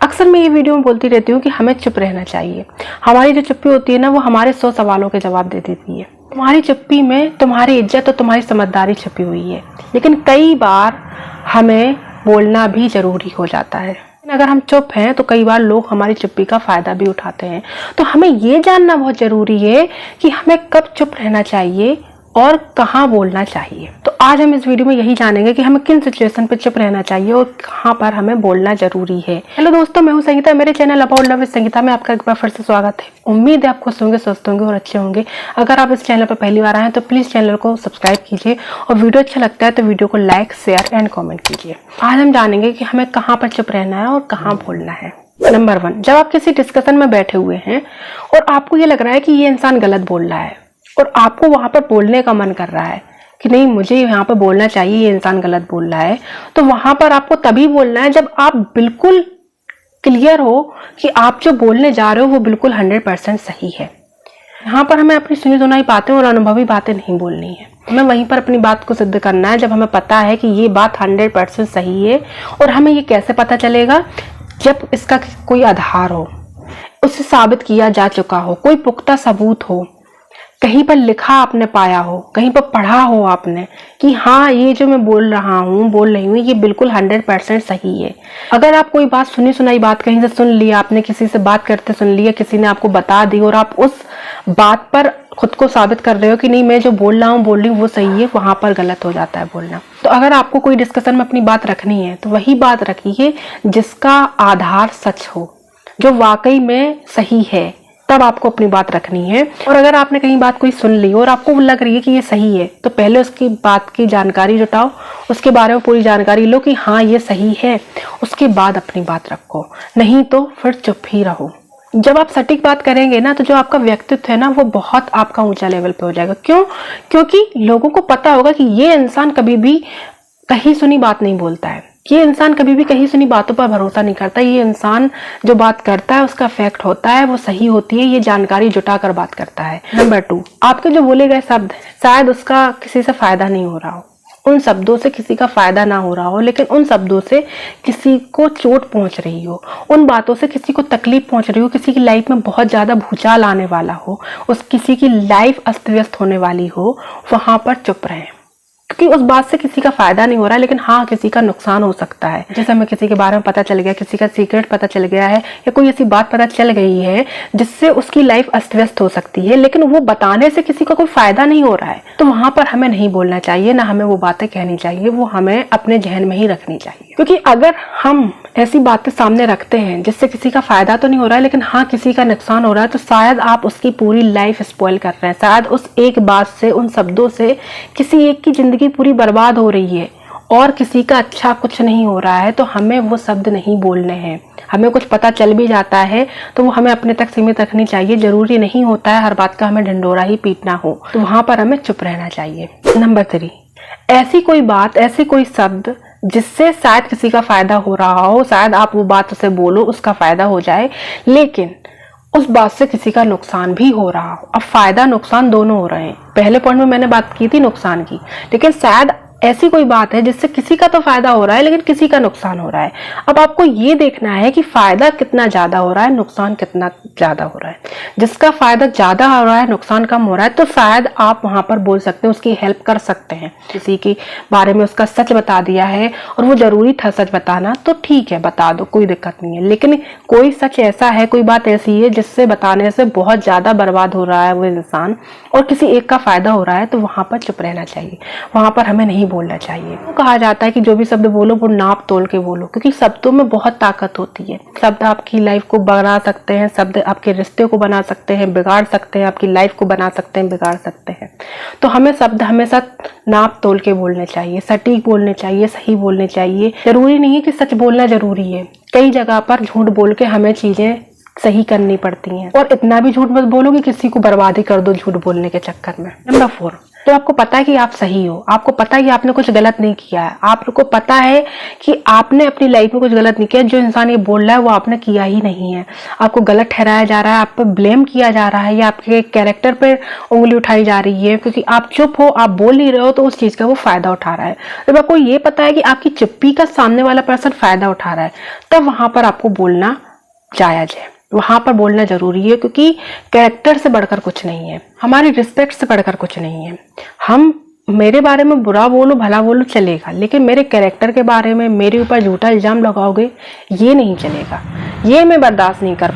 अक्सर मैं ये वीडियो में बोलती रहती हूँ कि हमें चुप रहना चाहिए। हमारी जो चुप्पी होती है ना, वो हमारे 100 सवालों के जवाब दे देती है। तुम्हारी चुप्पी में तुम्हारी इज्जत और तुम्हारी समझदारी छुपी हुई है, लेकिन कई बार हमें बोलना भी जरूरी हो जाता है। अगर हम चुप हैं तो कई बार लोग हमारी चुप्पी का फायदा भी उठाते हैं। तो हमें ये जानना बहुत जरूरी है कि हमें कब चुप रहना चाहिए और कहाँ बोलना चाहिए। तो आज हम इस वीडियो में यही जानेंगे कि हमें किन सिचुएशन पे चुप रहना चाहिए और कहाँ पर हमें बोलना जरूरी है। हेलो दोस्तों, मैं हूँ संगीता। मेरे channel about love with Sangeeta में आपका एक बार फिर से स्वागत है। उम्मीद है आप खुश होंगे, स्वस्थ होंगे और अच्छे होंगे। अगर आप इस चैनल पर पहली बार आए हैं तो प्लीज चैनल को सब्सक्राइब कीजिए और वीडियो अच्छा लगता है तो वीडियो को लाइक, शेयर एंड कॉमेंट कीजिए। आज हम जानेंगे कि हमें कहाँ पर चुप रहना है और कहाँ बोलना है। नंबर 1, जब आप किसी डिस्कशन में बैठे हुए हैं और आपको ये लग रहा है कि ये इंसान गलत बोल रहा है और आपको वहां पर बोलने का मन कर रहा है कि नहीं, मुझे यहाँ पर बोलना चाहिए, ये इंसान गलत बोल रहा है, तो वहां पर आपको तभी बोलना है जब आप बिल्कुल क्लियर हो कि आप जो बोलने जा रहे हो वो बिल्कुल 100% सही है। यहाँ पर हमें अपनी सुनी सुनाई बातें और अनुभवी बातें नहीं बोलनी है। हमें वहीं पर अपनी बात को सिद्ध करना है जब हमें पता है कि ये बात 100% सही है। और हमें ये कैसे पता चलेगा? जब इसका कोई आधार हो, उसे साबित किया जा चुका हो, कोई पुख्ता सबूत हो, कहीं पर लिखा आपने पाया हो, कहीं पर पढ़ा हो आपने कि हाँ, ये जो मैं बोल रही हूँ ये बिल्कुल 100% सही है। अगर आप कोई बात सुनी सुनाई बात कहीं से सुन लिया, आपने किसी से बात करते सुन लिया, किसी ने आपको बता दी और आप उस बात पर खुद को साबित कर रहे हो कि नहीं, मैं जो बोल रही हूँ वो सही है, वहां पर गलत हो जाता है बोलना। तो अगर आपको कोई डिस्कशन में अपनी बात रखनी है तो वही बात रखिए जिसका आधार सच हो, जो वाकई में सही है, तब आपको अपनी बात रखनी है। और अगर आपने कहीं बात कोई सुन ली और आपको लग रही है कि ये सही है, तो पहले उसकी बात की जानकारी जुटाओ, उसके बारे में पूरी जानकारी लो कि हाँ ये सही है, उसके बाद अपनी बात रखो। नहीं तो फिर चुप ही रहो। जब आप सटीक बात करेंगे ना, तो जो आपका व्यक्तित्व है ना, वो बहुत आपका ऊंचा लेवल पे हो जाएगा। क्यों? क्योंकि लोगों को पता होगा कि ये इंसान कभी भी कहीं सुनी बात नहीं बोलता है, ये इंसान कभी भी कहीं सुनी बातों पर भरोसा नहीं करता, ये इंसान जो बात करता है उसका फैक्ट होता है, वो सही होती है, ये जानकारी जुटा कर बात करता है। नंबर 2, आपके जो बोले गए शब्द शायद उसका किसी से फायदा नहीं हो रहा हो, उन शब्दों से किसी का फायदा ना हो रहा हो, लेकिन उन शब्दों से किसी को चोट पहुंच रही हो, उन बातों से किसी को तकलीफ पहुंच रही हो, किसी की लाइफ में बहुत ज्यादा भूचाल आने वाला हो, उस किसी की लाइफ अस्त व्यस्त होने वाली हो, वहां पर चुप रहें। क्योंकि उस बात से किसी का फायदा नहीं हो रहा है, लेकिन हाँ, किसी का नुकसान हो सकता है। जैसे हमें किसी के बारे में पता चल गया, किसी का सीक्रेट पता चल गया है या कोई ऐसी बात पता चल गई है जिससे उसकी लाइफ अस्त व्यस्त हो सकती है, लेकिन वो बताने से किसी का कोई फायदा नहीं हो रहा है, तो वहां पर हमें नहीं बोलना चाहिए, ना हमें वो बातें कहनी चाहिए, वो हमें अपने जहन में ही रखनी चाहिए। क्योंकि अगर हम ऐसी बातें सामने रखते हैं जिससे किसी का फायदा तो नहीं हो रहा है, लेकिन हाँ किसी का नुकसान हो रहा है, तो शायद आप उसकी पूरी लाइफ स्पॉइल कर रहे हैं। शायद उस एक बात से, उन शब्दों से किसी एक की जिंदगी पूरी बर्बाद हो रही है और किसी का अच्छा कुछ नहीं हो रहा है। तो हमें वो शब्द नहीं बोलने हैं। हमें कुछ पता चल भी जाता है तो वो हमें अपने तक सीमित रखनी चाहिए। जरूरी नहीं होता है हर बात का हमें ढंढोरा ही पीटना हो, तो वहां पर हमें चुप रहना चाहिए। नंबर 3, ऐसी कोई बात, ऐसी कोई शब्द जिससे शायद किसी का फायदा हो रहा हो, शायद आप वो बात उसे बोलो, उसका फायदा हो जाए, लेकिन उस बात से किसी का नुकसान भी हो रहा हो। अब फायदा नुकसान दोनों हो रहे हैं। पहले पॉइंट में मैंने बात की थी नुकसान की, लेकिन शायद ऐसी कोई बात है जिससे किसी का तो फायदा हो रहा है लेकिन किसी का नुकसान हो रहा है। अब आपको ये देखना है कि फायदा कितना ज्यादा हो रहा है, नुकसान कितना ज्यादा हो रहा है। जिसका फायदा ज्यादा हो रहा है, नुकसान कम हो रहा है, तो शायद आप वहां पर बोल सकते हैं, उसकी हेल्प कर सकते हैं। किसी के बारे में उसका सच बता दिया है और वो जरूरी था सच बताना, तो ठीक है, बता दो, कोई दिक्कत नहीं है। लेकिन कोई सच ऐसा है, कोई बात ऐसी है जिससे बताने से बहुत ज्यादा बर्बाद हो रहा है वो इंसान और किसी एक का फायदा हो रहा है, तो वहां पर चुप रहना चाहिए, वहां पर हमें नहीं बोलना चाहिए। तो कहा जाता है कि जो भी शब्द बोलो वो नाप तोल के बोलो, क्योंकि शब्दों में बहुत ताकत होती है। शब्द आपकी लाइफ को बना सकते हैं, शब्द आपके रिश्ते को बना सकते हैं, बिगाड़ सकते हैं, आपकी लाइफ को बना सकते हैं, बिगाड़ सकते हैं। तो हमें शब्द हमेशा नाप तोल के बोलने चाहिए, सटीक बोलने चाहिए, सही बोलने चाहिए। जरूरी नहीं है कि सच बोलना जरूरी है। कई जगह पर झूठ बोल के हमें चीजें सही करनी पड़ती हैं। और इतना भी झूठ मत बोलो कि किसी को बर्बादी कर दो झूठ बोलने के चक्कर में। नंबर 4, तो आपको पता है कि आप सही हो, आपको पता है कि आपने कुछ गलत नहीं किया है, आपको पता है कि आपने अपनी लाइफ में कुछ गलत नहीं किया, जो इंसान ये बोल रहा है वो आपने किया ही नहीं है, आपको गलत ठहराया जा रहा है, आप पर ब्लेम किया जा रहा है या आपके कैरेक्टर पर उंगली उठाई जा रही है क्योंकि आप चुप हो, आप बोल नहीं रहे हो, तो उस चीज का वो फायदा उठा रहा है। जब आपको ये पता है कि आपकी चुप्पी का सामने वाला पर्सन फायदा उठा रहा है, तब वहां पर आपको बोलना जायज है, वहां पर बोलना जरूरी है, क्योंकि कैरेक्टर से बढ़कर कुछ नहीं है, हमारी रिस्पेक्ट से बढ़कर कुछ नहीं है। हम मेरे बारे में बुरा बोलो भला बोलो चलेगा, लेकिन मेरे कैरेक्टर के बारे में मेरे ऊपर झूठा इल्जाम लगाओगे ये नहीं चलेगा, ये मैं बर्दाश्त नहीं कर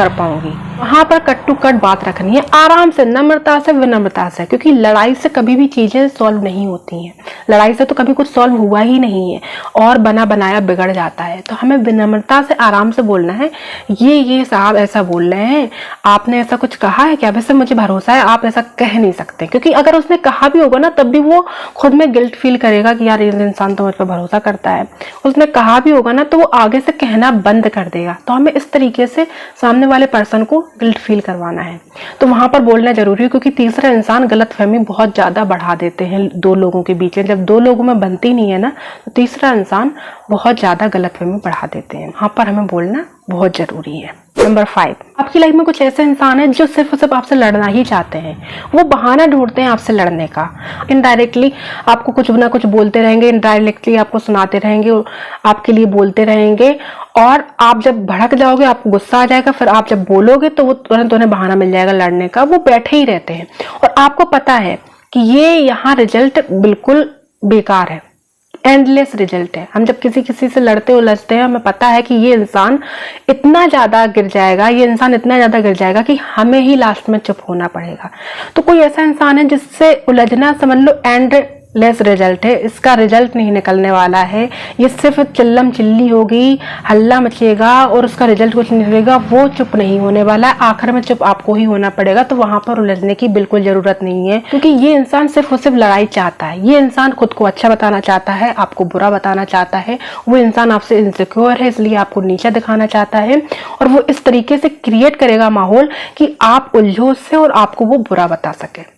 पाऊंगी। वहां पर कट टू कट बात रखनी है, आराम से, नम्रता से, विनम्रता से, क्योंकि लड़ाई से कभी भी चीजें सॉल्व नहीं होती हैं, लड़ाई से तो कभी कुछ सॉल्व हुआ ही नहीं है और बना बनाया बिगड़ जाता है। तो हमें विनम्रता से आराम से बोलना है, ये साहब ऐसा बोल रहे हैं, आपने ऐसा कुछ कहा है क्या? वैसे मुझे भरोसा है आप ऐसा कह नहीं सकते, क्योंकि अगर उसने कहा भी होगा ना तब भी वो खुद में गिल्ट फील करेगा कि यार ये इंसान तो मुझ पर भरोसा करता है। उसने कहा भी होगा ना तो वो आगे से कहना बंद कर देगा। तो हमें इस तरीके से सामने वाले पर्सन को गिल्ट फील करवाना है, तो वहां पर बोलना जरूरी है, क्योंकि तीसरा इंसान गलतफहमी बहुत ज्यादा बढ़ा देते हैं दो लोगों के बीच में। जब दो लोगों में बनती नहीं है ना तो तीसरा इंसान बहुत ज्यादा गलतफहमी बढ़ा देते हैं, वहां पर हमें बोलना बहुत जरूरी है। नंबर 5, आपकी लाइफ में कुछ ऐसे इंसान है जो सिर्फ आपसे लड़ना ही चाहते हैं, वो बहाना ढूंढते हैं आपसे लड़ने का। इनडायरेक्टली आपको कुछ ना कुछ बोलते रहेंगे, इनडायरेक्टली आपको सुनाते रहेंगे, आपके लिए बोलते रहेंगे, और आप जब भड़क जाओगे, आपको गुस्सा आ जाएगा, फिर आप जब बोलोगे तो वो तुरंत उन्हें बहाना मिल जाएगा लड़ने का। वो बैठे ही रहते हैं और आपको पता है कि ये यहाँ रिजल्ट बिल्कुल बेकार है, एंडलेस रिजल्ट है। हम जब किसी से लड़ते उलझते हैं, हमें पता है कि ये इंसान इतना ज्यादा गिर जाएगा, ये इंसान इतना ज्यादा गिर जाएगा कि हमें ही लास्ट में चुप होना पड़ेगा। तो कोई ऐसा इंसान है जिससे उलझना समझ लो एंडलेस रिजल्ट है, इसका रिजल्ट नहीं निकलने वाला है, ये सिर्फ चिल्लम चिल्ली होगी, हल्ला मचेगा और उसका रिजल्ट कुछ नहीं निकलेगा, वो चुप नहीं होने वाला है, आखिर में चुप आपको ही होना पड़ेगा। तो वहां पर उलझने की बिल्कुल जरूरत नहीं है, क्योंकि ये इंसान सिर्फ और सिर्फ लड़ाई चाहता है। ये इंसान खुद को अच्छा बताना चाहता है, आपको बुरा बताना चाहता है, वो इंसान आपसे इनसिक्योर है इसलिए आपको नीचा दिखाना चाहता है, और वो इस तरीके से क्रिएट करेगा माहौल कि आप उलझो उससे और आपको वो बुरा बता सके,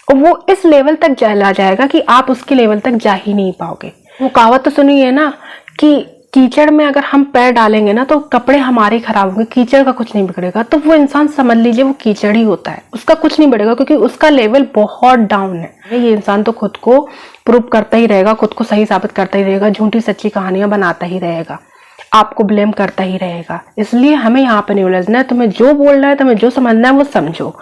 और वो इस लेवल तक चला जाएगा कि आप उसके लेवल तक जा ही नहीं पाओगे। वो कहावत तो सुनी है ना कि कीचड़ में अगर हम पैर डालेंगे ना तो कपड़े हमारे खराब होंगे, कीचड़ का कुछ नहीं बिगड़ेगा। तो वो इंसान समझ लीजिए वो कीचड़ ही होता है, उसका कुछ नहीं बिगड़ेगा, क्योंकि उसका लेवल बहुत डाउन है। ये इंसान तो खुद को प्रूव करता ही रहेगा, खुद को सही साबित करता ही रहेगा, झूठी सच्ची कहानियां बनाता ही रहेगा, आपको ब्लेम करता ही रहेगा। इसलिए हमें यहाँ पे नहीं उलझना है, तुम्हें जो बोलना है, तुम्हें जो समझना है वो समझो।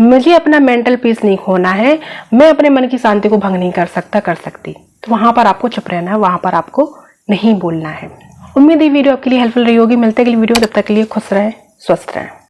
मुझे अपना मेंटल पीस नहीं खोना है, मैं अपने मन की शांति को भंग नहीं कर सकती, तो वहां पर आपको चुप रहना है, वहां पर आपको नहीं बोलना है। उम्मीद है वीडियो आपके लिए हेल्पफुल रही होगी। मिलते हैं अगली वीडियो, तब तक के लिए खुश रहें, स्वस्थ रहें।